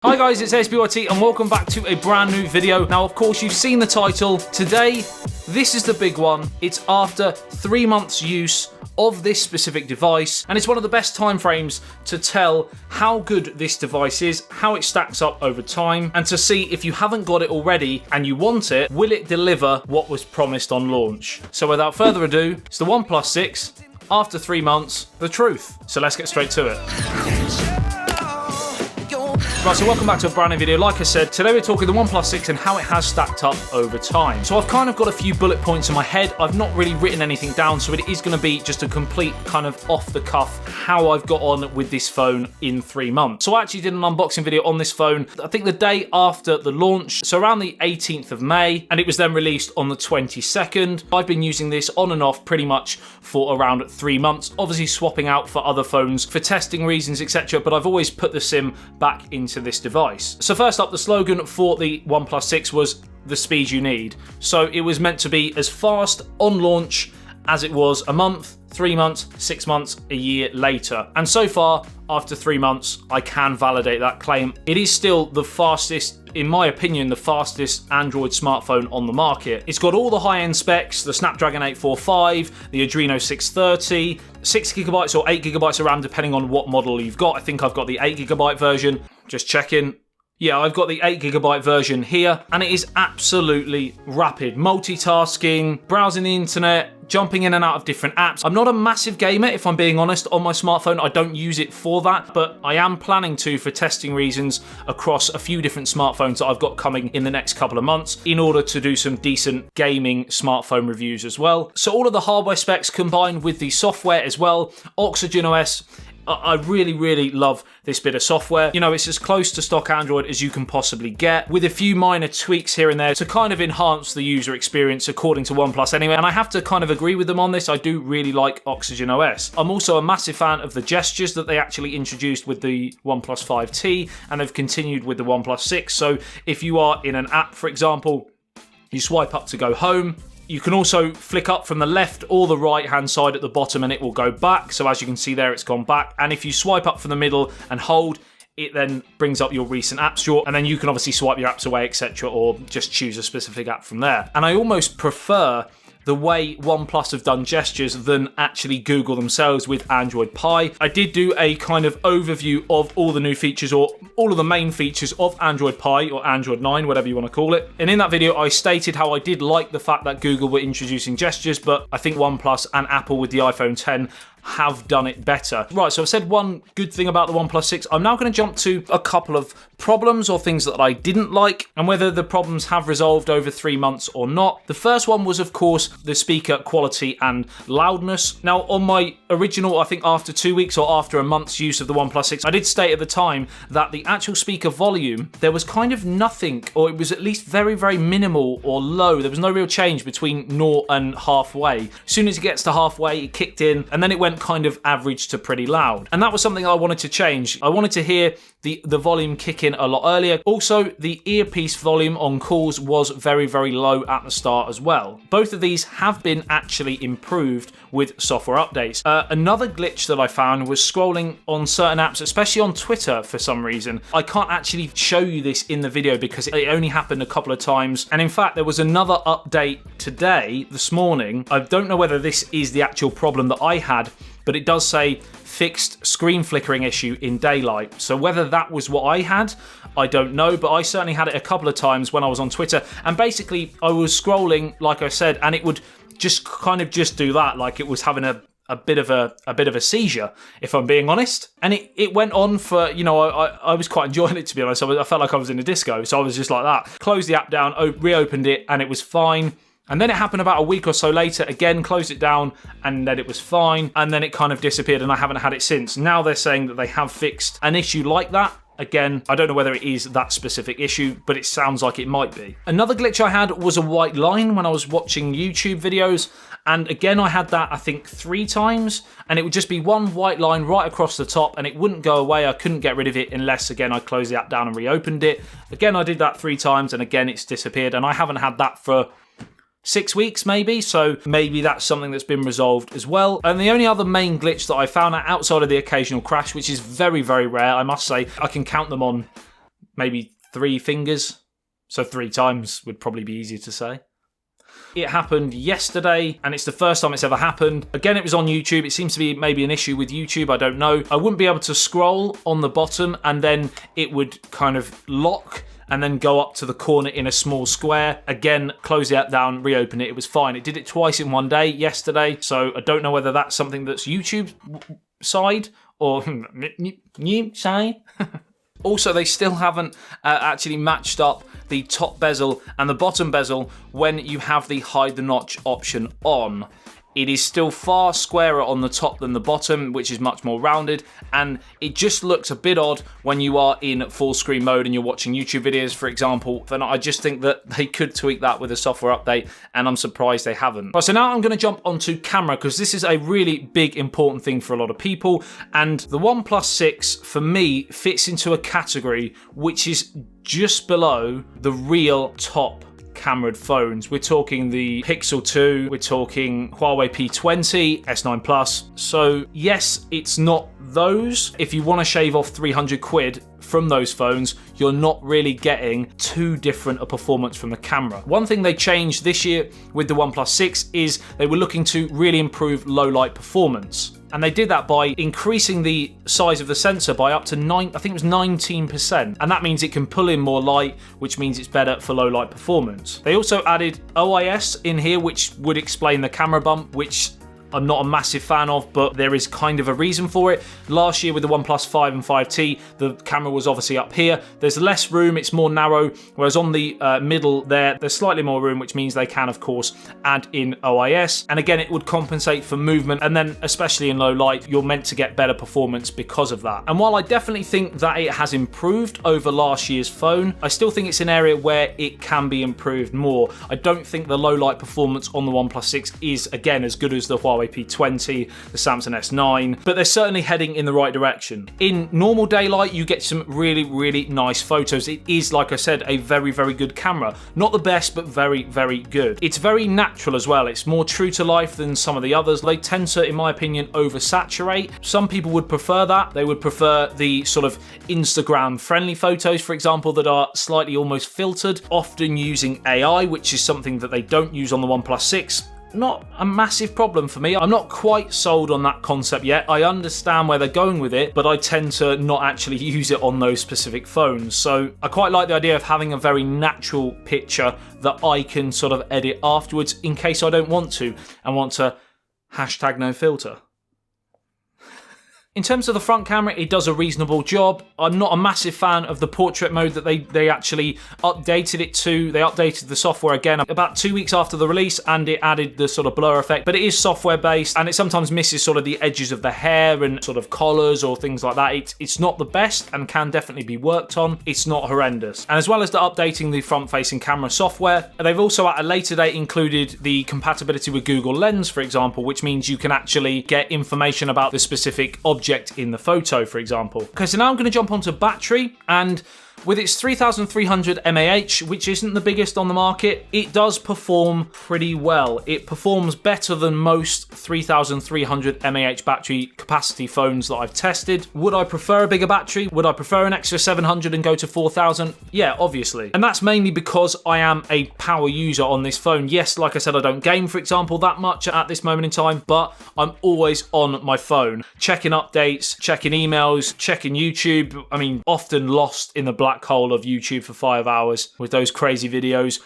Hi guys, it's ASBYT and welcome back to a brand new video. Now of course you've seen the title. Today, this is the big one. It's after 3 months use of this specific device, and it's one of the best time frames to tell how good this device is, how it stacks up over time, and to see if you haven't got it already and you want it, will it deliver what was promised on launch? So without further ado, it's the OnePlus 6, after 3 months, the truth. So let's get straight to it. Right, so welcome back to a brand new video. Like I said, today we're talking the OnePlus 6 and how it has stacked up over time. So I've kind of got a few bullet points in my head. I've not really written anything down, so it is going to be just a complete kind of off the cuff how I've got on with this phone in 3 months. So I actually did an unboxing video on this phone, I think the day after the launch, so around the 18th of May, and it was then released on the 22nd. I've been using this on and off pretty much for around 3 months, obviously swapping out for other phones for testing reasons, etc. But I've always put the SIM back into this device. So first up, the slogan for the OnePlus 6 was the speed you need. So it was meant to be as fast on launch as it was a month, 3 months, 6 months, a year later. And so far, after 3 months, I can validate that claim. It is still the fastest, in my opinion, the fastest Android smartphone on the market. It's got all the high-end specs, the Snapdragon 845, the Adreno 630, 6GB or 8GB of RAM depending on what model you've got. I think I've got the 8GB version. Just checking. Yeah, I've got the 8GB version here, and it is absolutely rapid. Multitasking, browsing the internet, jumping in and out of different apps. I'm not a massive gamer, if I'm being honest, on my smartphone. I don't use it for that, but I am planning to for testing reasons across a few different smartphones that I've got coming in the next couple of months in order to do some decent gaming smartphone reviews as well. So all of the hardware specs combined with the software as well, Oxygen OS, I really love this bit of software. You know, it's as close to stock Android as you can possibly get, with a few minor tweaks here and there to kind of enhance the user experience according to OnePlus anyway. And I have to kind of agree with them on this. I do really like Oxygen OS. I'm also a massive fan of the gestures that they actually introduced with the OnePlus 5T, and they've continued with the OnePlus 6. So if you are in an app, for example, you swipe up to go home. You can also flick up from the left or the right-hand side at the bottom and it will go back. So as you can see there, it's gone back. And if you swipe up from the middle and hold, it then brings up your recent apps drawer, and then you can obviously swipe your apps away, etc., or just choose a specific app from there. And I almost prefer the way OnePlus have done gestures than actually Google themselves with Android Pie. I did do a kind of overview of all the new features, or all of the main features of Android Pie or Android 9, whatever you want to call it. And in that video, I stated how I did like the fact that Google were introducing gestures, but I think OnePlus and Apple with the iPhone 10 have done it better. Right, so I've said one good thing about the OnePlus 6. I'm now going to jump to a couple of problems or things that I didn't like, and whether the problems have resolved over 3 months or not. The first one was, of course, the speaker quality and loudness. Now, on my original, I think after 2 weeks or after a month's use of the OnePlus 6, I did state at the time that the actual speaker volume, there was kind of nothing, or it was at least very minimal or low. There was no real change between 0 and halfway. As soon as it gets to halfway, it kicked in, and then it went kind of average to pretty loud. And that was something I wanted to change. I wanted to hear the volume kick in a lot earlier. Also, the earpiece volume on calls was very low at the start as well. Both of these have been actually improved with software updates. Another glitch that I found was scrolling on certain apps, especially on Twitter for some reason. I can't actually show you this in the video because it only happened a couple of times. And in fact, there was another update today, this morning. I don't know whether this is the actual problem that I had, but it does say fixed screen flickering issue in daylight. So whether that was what I had, I don't know, but I certainly had it a couple of times when I was on Twitter. And basically, I was scrolling, like I said, and it would just kind of just do that, like it was having a bit of a seizure, if I'm being honest. And it went on for, you know, I was quite enjoying it, to be honest. I felt like I was in a disco, so I was just like that. Closed the app down, reopened it, and it was fine. And then it happened about a week or so later, again, closed it down, and then it was fine, and then it kind of disappeared, and I haven't had it since. Now they're saying that they have fixed an issue like that. Again, I don't know whether it is that specific issue, but it sounds like it might be. Another glitch I had was a white line when I was watching YouTube videos, and again, I had that, I think, 3 times, and it would just be one white line right across the top, and it wouldn't go away. I couldn't get rid of it unless, again, I closed the app down and reopened it. Again, I did that 3 times, and again, it's disappeared, and I haven't had that for 6 weeks maybe, so maybe that's something that's been resolved as well. And the only other main glitch that I found outside of the occasional crash, which is very rare, I must say, I can count them on maybe 3 fingers. So 3 times would probably be easier to say. It happened yesterday, and it's the first time it's ever happened. Again, it was on YouTube. It seems to be maybe an issue with YouTube. I don't know. I wouldn't be able to scroll on the bottom, and then it would kind of lock and then go up to the corner in a small square. Again, close the app down, reopen it. It was fine. It did it twice in one day yesterday, so I don't know whether that's something that's YouTube's side or new side. Also, they still haven't actually matched up the top bezel and the bottom bezel when you have the hide the notch option on. It is still far squarer on the top than the bottom, which is much more rounded, and it just looks a bit odd when you are in full screen mode and you're watching YouTube videos, for example. And I just think that they could tweak that with a software update, and I'm surprised they haven't. Right, so now I'm going to jump onto camera, because this is a really big, important thing for a lot of people, and the OnePlus 6, for me, fits into a category which is just below the real top camera phones. We're talking the Pixel 2, we're talking Huawei P20, S9 Plus. So yes, it's not those. If you want to shave off 300 quid from those phones, you're not really getting too different a performance from the camera. One thing they changed this year with the OnePlus 6 is they were looking to really improve low light performance. And they did that by increasing the size of the sensor by up to 19%. And that means it can pull in more light, which means it's better for low light performance. They also added OIS in here, which would explain the camera bump, which I'm not a massive fan of, but there is kind of a reason for it. Last year with the OnePlus 5 and 5T, the camera was obviously up here. There's less room, it's more narrow, whereas on the middle there's slightly more room, which means they can, of course, add in OIS. And again, it would compensate for movement, and then especially in low light, you're meant to get better performance because of that. And while I definitely think that it has improved over last year's phone, I still think it's an area where it can be improved more. I don't think the low light performance on the OnePlus 6 is, again, as good as the Huawei P20, the Samsung S9, but they're certainly heading in the right direction. In normal daylight, you get some really, really nice photos. It is, like I said, a very, very good camera. Not the best, but very, very good. It's very natural as well. It's more true to life than some of the others. They tend to, in my opinion, oversaturate. Some people would prefer that. They would prefer the sort of Instagram-friendly photos, for example, that are slightly almost filtered, often using AI, which is something that they don't use on the OnePlus 6. Not a massive problem for me. I'm not quite sold on that concept yet. I understand where they're going with it, but I tend to not actually use it on those specific phones. So I quite like the idea of having a very natural picture that I can sort of edit afterwards in case I don't want to and want to hashtag no filter. In terms of the front camera, it does a reasonable job. I'm not a massive fan of the portrait mode that they actually updated it to. They updated the software again about 2 weeks after the release, and it added the sort of blur effect, but it is software based, and it sometimes misses sort of the edges of the hair and sort of collars or things like that. It's not the best and can definitely be worked on. It's not horrendous. And as well as the updating the front facing camera software, they've also at a later date included the compatibility with Google Lens, for example, which means you can actually get information about the specific object in the photo, for example. Okay, so now I'm going to jump onto battery, and with its 3300 mAh, which isn't the biggest on the market, it does perform pretty well. It performs better than most 3300 mAh battery capacity phones that I've tested. Would I prefer a bigger battery? Would I prefer an extra 700 and go to 4000? Yeah, obviously. And that's mainly because I am a power user on this phone. Yes, like I said, I don't game, for example, that much at this moment in time, but I'm always on my phone, checking updates, checking emails, checking YouTube. I mean, often lost in the black hole of YouTube for 5 hours with those crazy videos.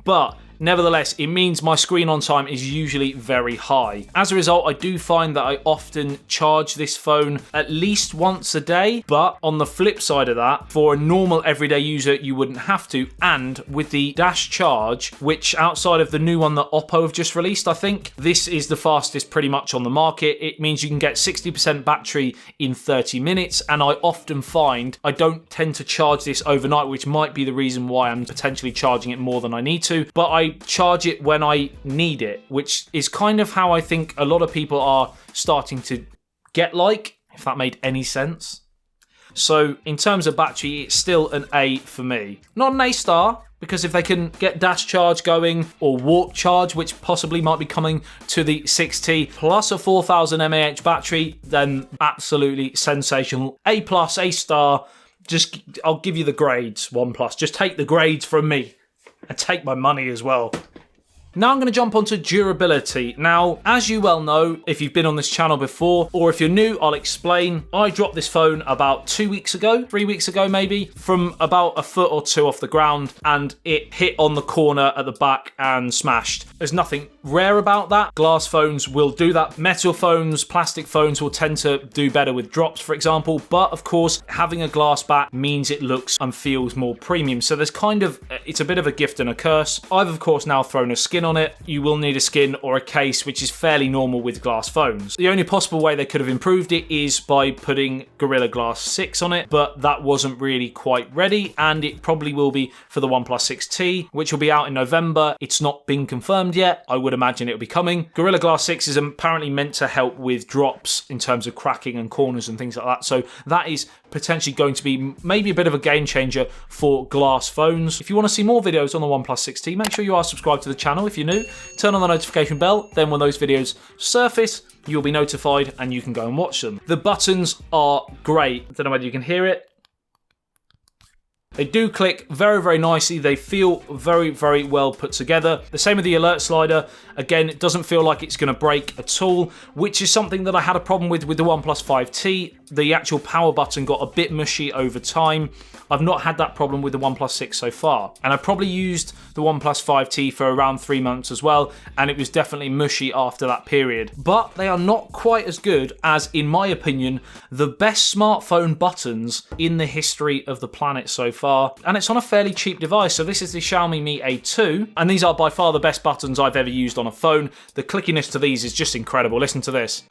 But nevertheless, it means my screen on time is usually very high. As a result, I do find that I often charge this phone at least once a day, but on the flip side of that, for a normal everyday user, you wouldn't have to. And with the Dash Charge, which outside of the new one that Oppo have just released, I think, this is the fastest pretty much on the market. It means you can get 60% battery in 30 minutes, and I often find I don't tend to charge this overnight, which might be the reason why I'm potentially charging it more than I need to, but I charge it when I need it, which is kind of how I think a lot of people are starting to get like, if that made any sense. So in terms of battery, it's still an A for me. Not an A star, because if they can get dash charge going or warp charge, which possibly might be coming to the 6T, plus a 4000 mAh battery, then absolutely sensational. A+, A star. Just, I'll give you the grades, OnePlus. Just take the grades from me and take my money as well. Now I'm going to jump onto durability. Now, as you well know, if you've been on this channel before, or if you're new, I'll explain. I dropped this phone about 2 weeks ago, 3 weeks ago maybe, from about a foot or two off the ground, and it hit on the corner at the back and smashed. There's nothing rare about that. Glass phones will do that. Metal phones, plastic phones will tend to do better with drops, for example, but of course, having a glass back means it looks and feels more premium. So there's kind of, it's a bit of a gift and a curse. I've of course now thrown a skin on it. You will need a skin or a case, which is fairly normal with glass phones. The only possible way they could have improved it is by putting Gorilla Glass 6 on it, but that wasn't really quite ready, and it probably will be for the OnePlus 6T, which will be out in November. It's not been confirmed yet. I would imagine it'll be coming. Gorilla Glass 6 is apparently meant to help with drops in terms of cracking and corners and things like that, so that is potentially going to be maybe a bit of a game changer for glass phones. If you want to see more videos on the OnePlus 6T, make sure you are subscribed to the channel if you're new. Turn on the notification bell, then when those videos surface, you'll be notified and you can go and watch them. The buttons are great. I don't know whether you can hear it. They do click very, very nicely. They feel very, very well put together. The same with the alert slider. Again, it doesn't feel like it's going to break at all, which is something that I had a problem with the OnePlus 5T. The actual power button got a bit mushy over time. I've not had that problem with the OnePlus 6 so far. And I probably used the OnePlus 5T for around 3 months as well, and it was definitely mushy after that period. But they are not quite as good as, in my opinion, the best smartphone buttons in the history of the planet so far. And it's on a fairly cheap device. So this is the Xiaomi Mi A2, and these are by far the best buttons I've ever used on a phone. The clickiness to these is just incredible. Listen to this.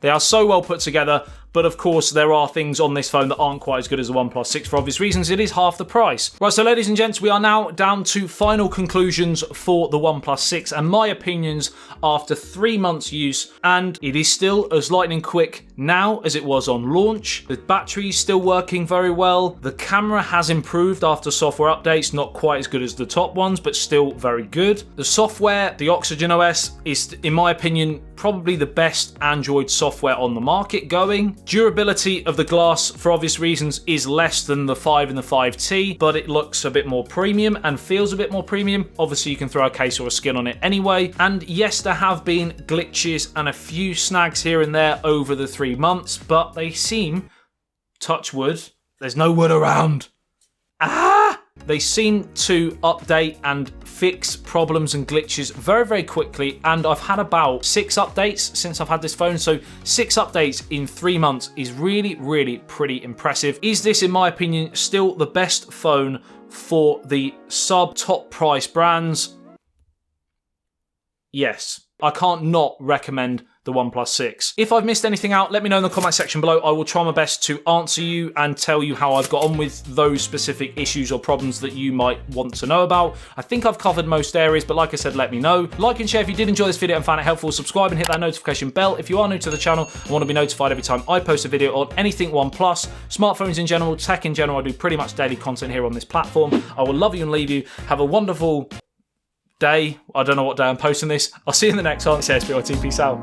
They are so well put together, but of course there are things on this phone that aren't quite as good as the OnePlus 6 for obvious reasons. It is half the price. Right, so ladies and gents, we are now down to final conclusions for the OnePlus 6 and my opinions after 3 months use, and it is still as lightning quick now as it was on launch. The battery is still working very well. The camera has improved after software updates, not quite as good as the top ones, but still very good. The software, the Oxygen OS, is, in my opinion, probably the best Android software on the market going. Durability of the glass, for obvious reasons, is less than the 5 and the 5T, but it looks a bit more premium and feels a bit more premium. Obviously, you can throw a case or a skin on it anyway. And yes, there have been glitches and a few snags here and there over the 3 months, but they seem, touch wood, there's no wood around. They seem to update and fix problems and glitches very, very quickly, and I've had about 6 updates since I've had this phone, so 6 updates in 3 months is really, really pretty impressive. Is this, in my opinion, still the best phone for the sub-top price brands? Yes. I can't not recommend the OnePlus 6. If I've missed anything out, let me know in the comment section below. I will try my best to answer you and tell you how I've got on with those specific issues or problems that you might want to know about. I think I've covered most areas, but like I said, let me know. Like and share if you did enjoy this video and found it helpful. Subscribe and hit that notification bell if you are new to the channel and want to be notified every time I post a video on anything OnePlus, smartphones in general, tech in general. I do pretty much daily content here on this platform. I will love you and leave you. Have a wonderful day. I don't know what day I'm posting this. I'll see you in the next one. It's ASBYT. Peace out.